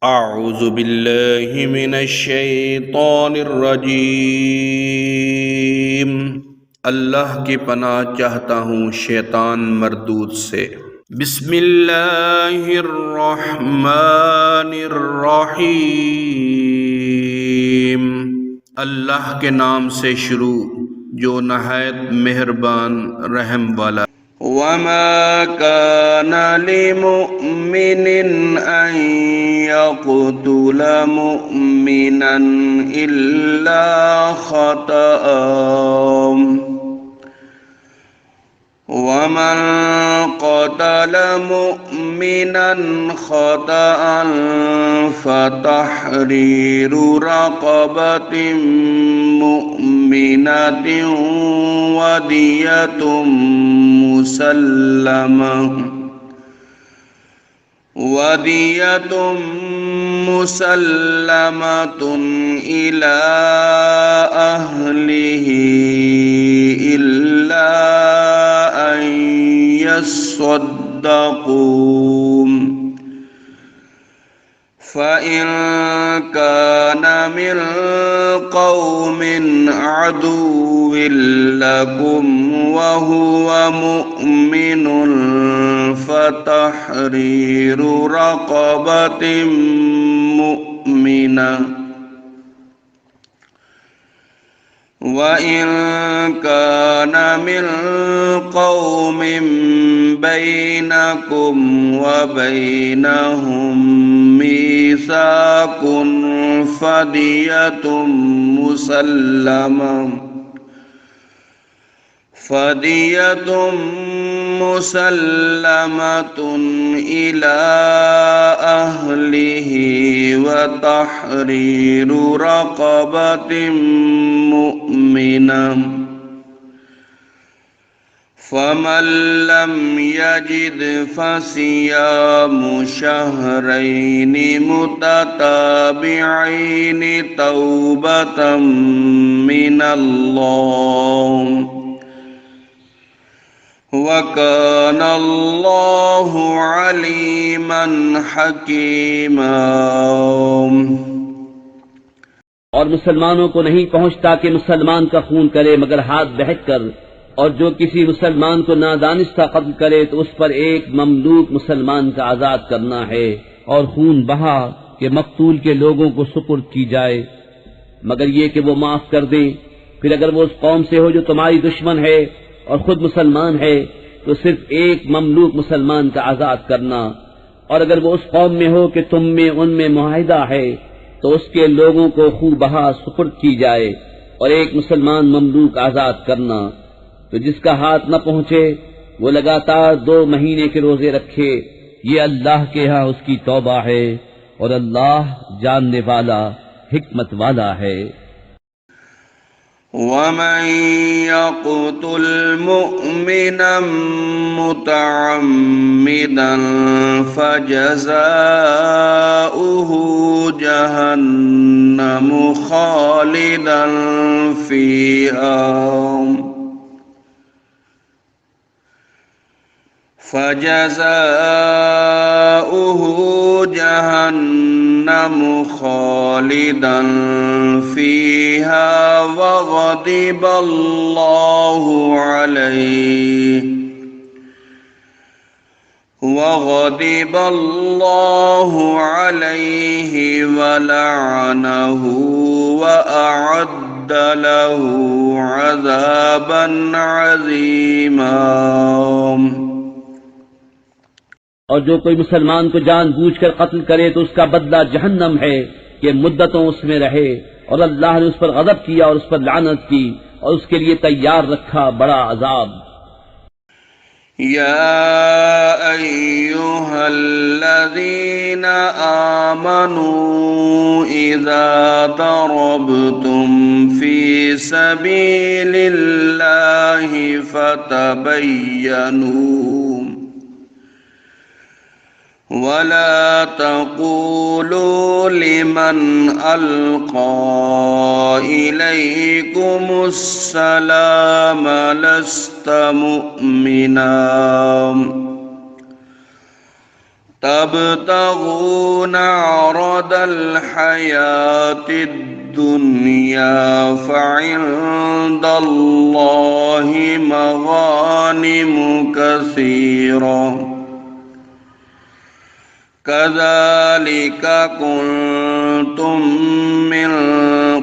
أعوذ بالله من الشैतान الرजीम। अल्लाह की पनाह चाहता हूँ शैतान मरदूद से। बिस्मिल्लाहिर्रहमानिर्रहीम। अल्लाह के नाम से शुरू जो नहायत मेहरबान रहम वाला। वमा कान लिमुमिनिन अन यक़तुल मुमिनन इल्ला ख़तअ वमन क़तल मुमिनन ख़तअन फ़तहरीरु रक़बतिन मुमिनतिन वदियतुम मुसल्लमतुन इला अहलिही इल्ला अन यस्सद्दक़ू फ़इन कान मिन क़ौमिन अदुव्विन लकुम वहुव मुअ्मिनुन फ़तहरीरु रक़बतिन मुअ्मिनह वइन कान मिन क़ौमिन बैनकुम व बैनहुम मीसाकुन फ़दियतुम मुसल्लमतुन इला अहलिही व तहरीरु रक़बतिन मुअ्मिनह फ़मन लम यजिद फ़सियामु शहरैनि मुतताबिዐैनि तौबतम मिनल्लाह वकान अल्लाहु अलीमन हकीमा। और मुसलमानों को नहीं पहुंचता कि मुसलमान का खून करे मगर हाथ बहक कर, और जो किसी मुसलमान को नादानिस्ता कत्ल करे तो उस पर एक ममलूक मुसलमान का आजाद करना है, और खून बहा कि मकतूल के लोगों को सुपुर्द की जाए, मगर ये कि वो माफ कर दें। फिर अगर वो उस कौम से हो जो तुम्हारी दुश्मन है और खुद मुसलमान है तो सिर्फ एक ममलूक मुसलमान का आजाद करना, और अगर वो उस कौम में हो कि तुम में उनमें मुआहिदा है तो उसके लोगों को खूब बहा सुपुर्द की जाए और एक मुसलमान ममलूक आजाद करना। तो जिसका हाथ न पहुंचे वो लगातार 2 महीने के रोजे रखे, ये अल्लाह के यहाँ उसकी तौबा है, और अल्लाह जानने वाला हिकमत वाला है। वमन यक़्तुल मुमिनन मुतअम्मिदन फ़जज़ाउहु जहन्नमु ख़ालिदन फ़ीहा वग़दिब अल्लाहु अलैहि वलअनहु वअअद्द लहु अज़ाबन अज़ीमा। और जो कोई मुसलमान को जानबूझकर कत्ल करे तो उसका बदला जहन्नम है कि मुद्दतों उसमें रहे, और अल्लाह ने उस पर गज़ब किया और उस पर लानत की और उसके लिए तैयार रखा बड़ा अजाब। या अय्युहल्लज़ीना आमनू इज़ा दरबतुम फ़ी सबीलिल्लाहि फ़तबय्यनू वला तक़ूलू लिमन अल्क़ा इलैकुमुस्सलाम लस्त मुअ्मिना تبتغون عرض الحياة الدنيا فعند الله مغانم كثيرة كذلك كنتم من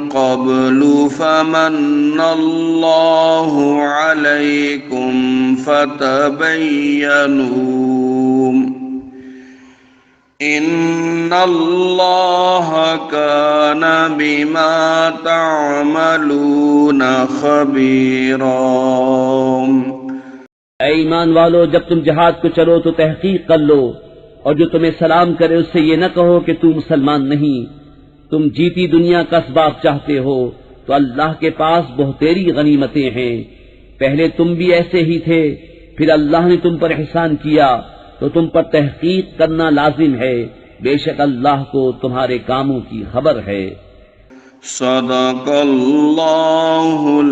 قبل فمن الله عليكم فتبينوا إن الله كان بما تعملون خبيرا۔ اے ایمان والو، جب تم جہاد کو چلو تو تحقیق کر لو، اور جو تمہیں سلام کرے اس سے یہ نہ کہو کہ تو مسلمان نہیں۔ تم جیتی دنیا کا اسباب چاہتے ہو تو اللہ کے پاس بہتری غنیمتیں ہیں۔ پہلے تم بھی ایسے ہی تھے، پھر اللہ نے تم پر احسان کیا تو تم پر تحقیق کرنا لازم ہے، بے شک اللہ کو تمہارے کاموں کی خبر ہے۔ صدق اللہ